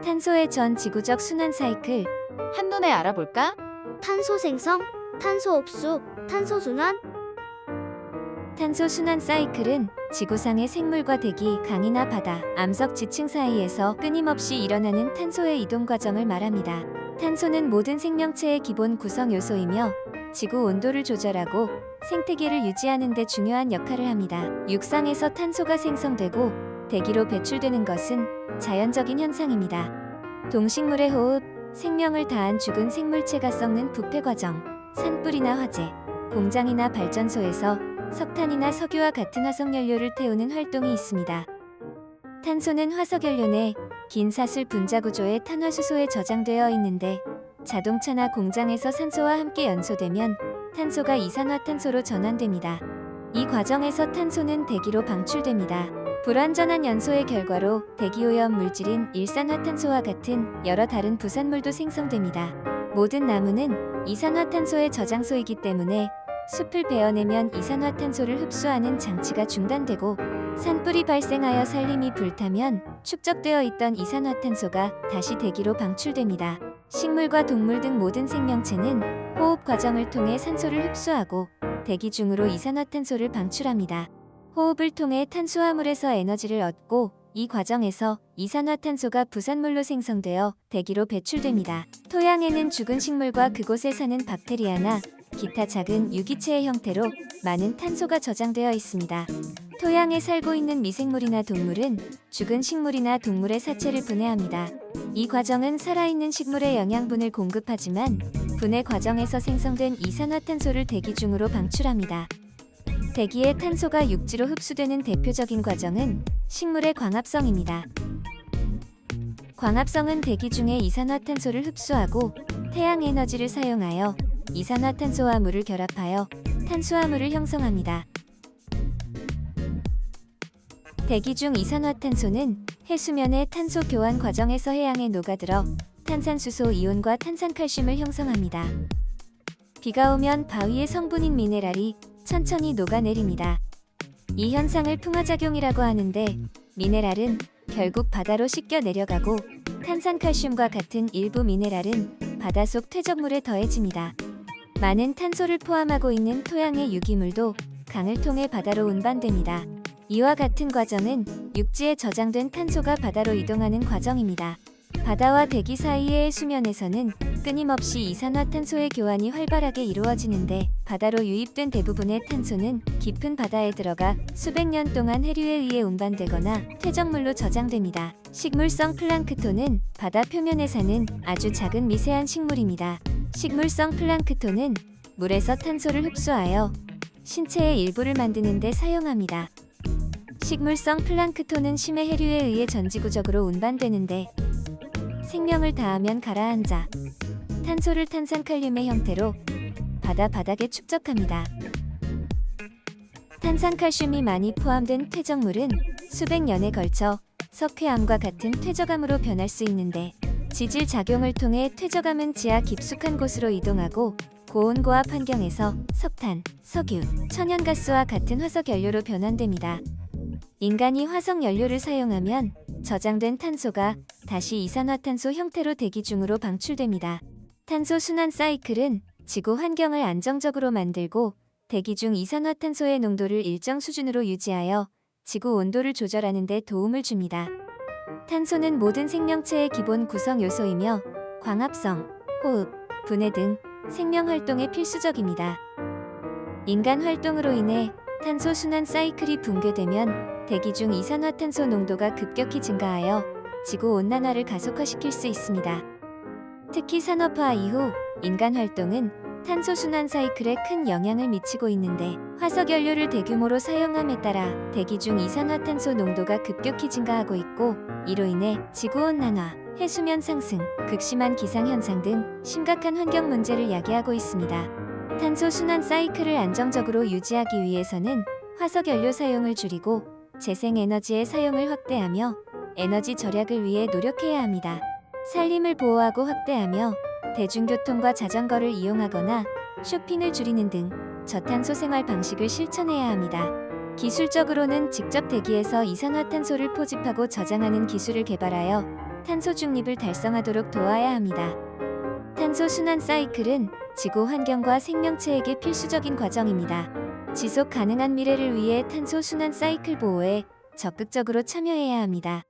탄소의 전 지구적 순환 사이클. 한눈에 알아볼까? 탄소 생성, 탄소 흡수, 탄소 순환. 탄소 순환 사이클은 지구상의 생물과 대기, 강이나 바다, 암석 지층 사이에서 끊임없이 일어나는 탄소의 이동 과정을 말합니다. 탄소는 모든 생명체의 기본 구성 요소이며 지구 온도를 조절하고 생태계를 유지하는 데 중요한 역할을 합니다. 육상에서 탄소가 생성되고 대기로 배출되는 것은 자연적인 현상입니다. 동식물의 호흡, 생명을 다한 죽은 생물체가 썩는 부패 과정, 산불이나 화재, 공장이나 발전소에서 석탄이나 석유와 같은 화석연료를 태우는 활동이 있습니다. 탄소는 화석연료 내 긴 사슬 분자 구조의 탄화수소에 저장되어 있는데 자동차나 공장에서 산소와 함께 연소되면 탄소가 이산화탄소로 전환됩니다. 이 과정에서 탄소는 대기로 방출됩니다. 불완전한 연소의 결과로 대기오염 물질인 일산화탄소와 같은 여러 다른 부산물도 생성됩니다. 모든 나무는 이산화탄소의 저장소이기 때문에 숲을 베어내면 이산화탄소를 흡수하는 장치가 중단되고 산불이 발생하여 산림이 불타면 축적되어 있던 이산화탄소가 다시 대기로 방출됩니다. 식물과 동물 등 모든 생명체는 호흡 과정을 통해 산소를 흡수하고 대기 중으로 이산화탄소를 방출합니다. 호흡을 통해 탄수화물에서 에너지를 얻고 이 과정에서 이산화탄소가 부산물로 생성되어 대기로 배출됩니다. 토양에는 죽은 식물과 그곳에 사는 박테리아나 기타 작은 유기체의 형태로 많은 탄소가 저장되어 있습니다. 토양에 살고 있는 미생물이나 동물은 죽은 식물이나 동물의 사체를 분해합니다. 이 과정은 살아있는 식물에 영양분을 공급하지만 분해 과정에서 생성된 이산화탄소를 대기 중으로 방출합니다. 대기의 탄소가 육지로 흡수되는 대표적인 과정은 식물의 광합성입니다. 광합성은 대기 중에 이산화탄소를 흡수하고 태양 에너지를 사용하여 이산화탄소와 물을 결합하여 탄수화물을 형성합니다. 대기 중 이산화탄소는 해수면의 탄소 교환 과정에서 해양에 녹아들어 탄산수소 이온과 탄산칼슘을 형성합니다. 비가 오면 바위의 성분인 미네랄이 천천히 녹아내립니다. 이 현상을 풍화작용이라고 하는데 미네랄은 결국 바다로 씻겨 내려가고 탄산칼슘과 같은 일부 미네랄은 바닷속 퇴적물에 더해집니다. 많은 탄소를 포함하고 있는 토양의 유기물도 강을 통해 바다로 운반됩니다. 이와 같은 과정은 육지에 저장된 탄소가 바다로 이동하는 과정입니다. 바다와 대기 사이의 수면에서는 끊임없이 이산화탄소의 교환이 활발하게 이루어지는데 바다로 유입된 대부분의 탄소는 깊은 바다에 들어가 수백 년 동안 해류에 의해 운반되거나 퇴적물로 저장됩니다. 식물성 플랑크톤은 바다 표면에 사는 아주 작은 미세한 식물입니다. 식물성 플랑크톤은 물에서 탄소를 흡수하여 신체의 일부를 만드는 데 사용합니다. 식물성 플랑크톤은 심해 해류에 의해 전지구적으로 운반되는데 생명을 다하면 가라앉아 탄소를 탄산칼륨의 형태로 바다 바닥에 축적합니다. 탄산칼슘이 많이 포함된 퇴적물은 수백 년에 걸쳐 석회암과 같은 퇴적암으로 변할 수 있는데 지질 작용을 통해 퇴적암은 지하 깊숙한 곳으로 이동하고 고온고압 환경에서 석탄, 석유, 천연가스와 같은 화석연료로 변환됩니다. 인간이 화석연료를 사용하면 저장된 탄소가 다시 이산화탄소 형태로 대기 중으로 방출됩니다. 탄소 순환 사이클은 지구 환경을 안정적으로 만들고 대기 중 이산화탄소의 농도를 일정 수준으로 유지하여 지구 온도를 조절하는 데 도움을 줍니다. 탄소는 모든 생명체의 기본 구성 요소이며 광합성, 호흡, 분해 등 생명 활동에 필수적입니다. 인간 활동으로 인해 탄소 순환 사이클이 붕괴되면 대기 중 이산화탄소 농도가 급격히 증가하여 지구 온난화를 가속화시킬 수 있습니다. 특히 산업화 이후 인간 활동은 탄소 순환 사이클에 큰 영향을 미치고 있는데 화석연료를 대규모로 사용함에 따라 대기 중 이산화탄소 농도가 급격히 증가하고 있고 이로 인해 지구온난화, 해수면 상승, 극심한 기상현상 등 심각한 환경 문제를 야기하고 있습니다. 탄소 순환 사이클을 안정적으로 유지하기 위해서는 화석연료 사용을 줄이고 재생에너지의 사용을 확대하며 에너지 절약을 위해 노력해야 합니다. 산림을 보호하고 확대하며 대중교통과 자전거를 이용하거나 쇼핑을 줄이는 등 저탄소 생활 방식을 실천해야 합니다. 기술적으로는 직접 대기에서 이산화탄소를 포집하고 저장하는 기술을 개발하여 탄소 중립을 달성하도록 도와야 합니다. 탄소 순환 사이클은 지구 환경과 생명체에게 필수적인 과정입니다. 지속 가능한 미래를 위해 탄소 순환 사이클 보호에 적극적으로 참여해야 합니다.